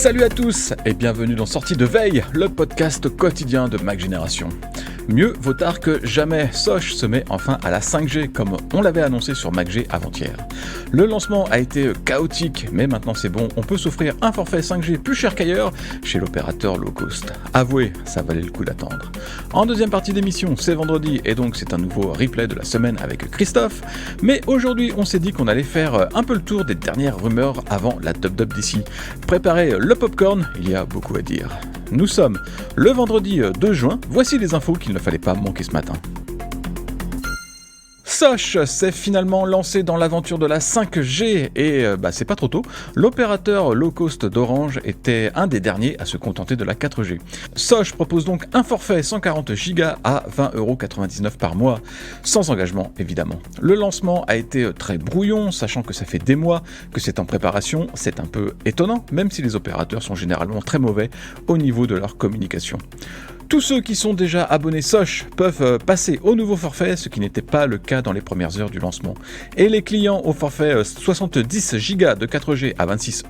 Salut à tous et bienvenue dans Sortie de Veille, le podcast quotidien de Mac Génération. Mieux vaut tard que jamais, Sosh se met enfin à la 5G comme on l'avait annoncé sur MacG avant-hier. Le lancement a été chaotique, mais maintenant c'est bon, on peut s'offrir un forfait 5G plus cher qu'ailleurs chez l'opérateur low cost. Avouez, ça valait le coup d'attendre. En deuxième partie d'émission, c'est vendredi et donc c'est un nouveau replay de la semaine avec Christophe, mais aujourd'hui on s'est dit qu'on allait faire un peu le tour des dernières rumeurs avant la WWDC. Préparez le popcorn, il y a beaucoup à dire. Nous sommes le vendredi 2 juin, voici les infos qu'il ne fallait pas manquer ce matin. Sosh s'est finalement lancé dans l'aventure de la 5G et c'est pas trop tôt, l'opérateur low cost d'Orange était un des derniers à se contenter de la 4G. Sosh propose donc un forfait 140 Go à 20,99€ par mois, sans engagement évidemment. Le lancement a été très brouillon, sachant que ça fait des mois que c'est en préparation, c'est un peu étonnant, même si les opérateurs sont généralement très mauvais au niveau de leur communication. Tous ceux qui sont déjà abonnés Sosh peuvent passer au nouveau forfait, ce qui n'était pas le cas dans les premières heures du lancement. Et les clients au forfait 70 Go de 4G à 26€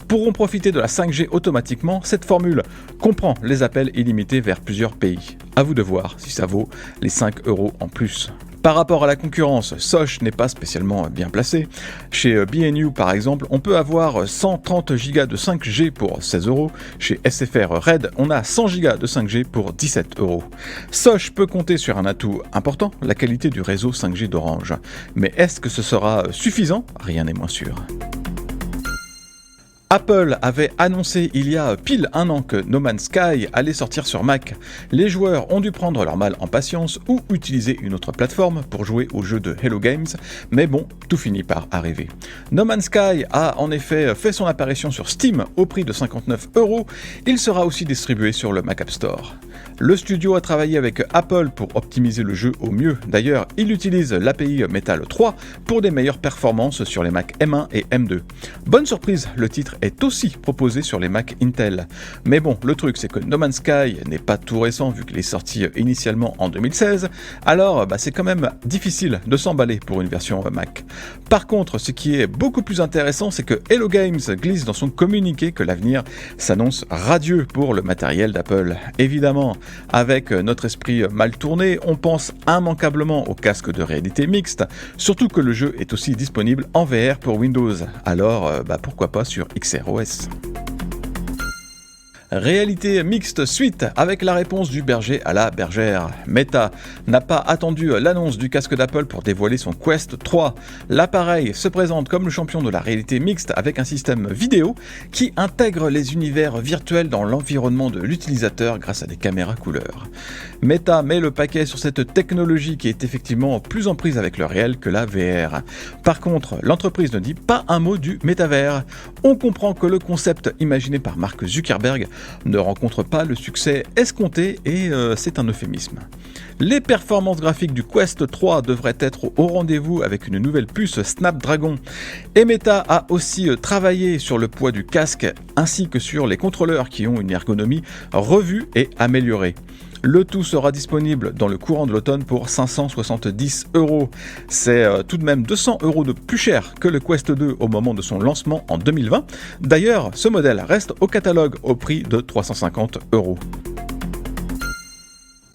pourront profiter de la 5G automatiquement. Cette formule comprend les appels illimités vers plusieurs pays. À vous de voir si ça vaut les 5€ en plus. Par rapport à la concurrence, Sosh n'est pas spécialement bien placé. Chez B&U par exemple, on peut avoir 130 Go de 5G pour 16€. Chez SFR Red, on a 100 Go de 5G pour 17€. Sosh peut compter sur un atout important, la qualité du réseau 5G d'Orange. Mais est-ce que ce sera suffisant ? Rien n'est moins sûr. Apple avait annoncé il y a pile un an que No Man's Sky allait sortir sur Mac. Les joueurs ont dû prendre leur mal en patience ou utiliser une autre plateforme pour jouer aux jeux de Hello Games, mais bon, tout finit par arriver. No Man's Sky a en effet fait son apparition sur Steam au prix de 59€, il sera aussi distribué sur le Mac App Store. Le studio a travaillé avec Apple pour optimiser le jeu au mieux. D'ailleurs, il utilise l'API Metal 3 pour des meilleures performances sur les Mac M1 et M2. Bonne surprise, le titre est aussi proposé sur les Mac Intel. Mais bon, le truc c'est que No Man's Sky n'est pas tout récent vu qu'il est sorti initialement en 2016, alors c'est quand même difficile de s'emballer pour une version Mac. Par contre, ce qui est beaucoup plus intéressant, c'est que Hello Games glisse dans son communiqué que l'avenir s'annonce radieux pour le matériel d'Apple. Évidemment, avec notre esprit mal tourné, on pense immanquablement au casque de réalité mixte, surtout que le jeu est aussi disponible en VR pour Windows, alors pourquoi pas sur XROS. Réalité mixte suite avec la réponse du berger à la bergère. Meta n'a pas attendu l'annonce du casque d'Apple pour dévoiler son Quest 3. L'appareil se présente comme le champion de la réalité mixte avec un système vidéo qui intègre les univers virtuels dans l'environnement de l'utilisateur grâce à des caméras couleurs. Meta met le paquet sur cette technologie qui est effectivement plus en prise avec le réel que la VR. Par contre, l'entreprise ne dit pas un mot du métavers. On comprend que le concept imaginé par Mark Zuckerberg ne rencontre pas le succès escompté et c'est un euphémisme. Les performances graphiques du Quest 3 devraient être au rendez-vous avec une nouvelle puce Snapdragon. Et Meta a aussi travaillé sur le poids du casque ainsi que sur les contrôleurs qui ont une ergonomie revue et améliorée. Le tout sera disponible dans le courant de l'automne pour 570€. C'est tout de même 200€ de plus cher que le Quest 2 au moment de son lancement en 2020. D'ailleurs, ce modèle reste au catalogue au prix de 350€.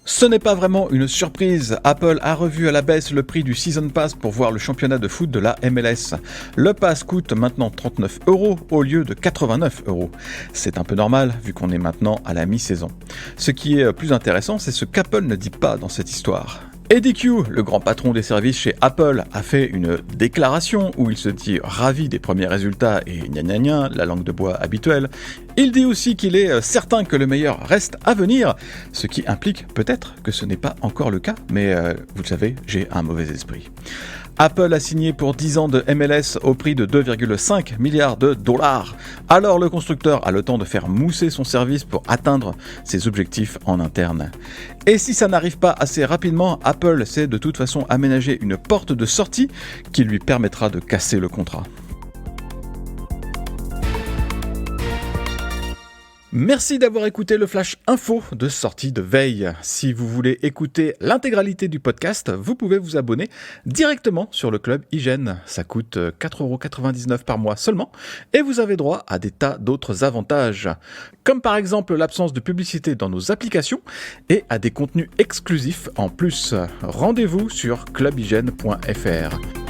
Ce n'est pas vraiment une surprise, Apple a revu à la baisse le prix du Season Pass pour voir le championnat de foot de la MLS. Le pass coûte maintenant 39€ au lieu de 89€. C'est un peu normal vu qu'on est maintenant à la mi-saison. Ce qui est plus intéressant, c'est ce qu'Apple ne dit pas dans cette histoire. Eddie Q, le grand patron des services chez Apple, a fait une déclaration où il se dit ravi des premiers résultats et gna gna gna, la langue de bois habituelle. Il dit aussi qu'il est certain que le meilleur reste à venir, ce qui implique peut-être que ce n'est pas encore le cas, mais vous le savez, j'ai un mauvais esprit. Apple a signé pour 10 ans de MLS au prix de 2,5 milliards de dollars. Alors le constructeur a le temps de faire mousser son service pour atteindre ses objectifs en interne. Et si ça n'arrive pas assez rapidement, Apple sait de toute façon aménager une porte de sortie qui lui permettra de casser le contrat. Merci d'avoir écouté le Flash Info de sortie de veille. Si vous voulez écouter l'intégralité du podcast, vous pouvez vous abonner directement sur le Club Hygiène. Ça coûte 4,99€ par mois seulement et vous avez droit à des tas d'autres avantages, comme par exemple l'absence de publicité dans nos applications et à des contenus exclusifs en plus. Rendez-vous sur clubhygiène.fr.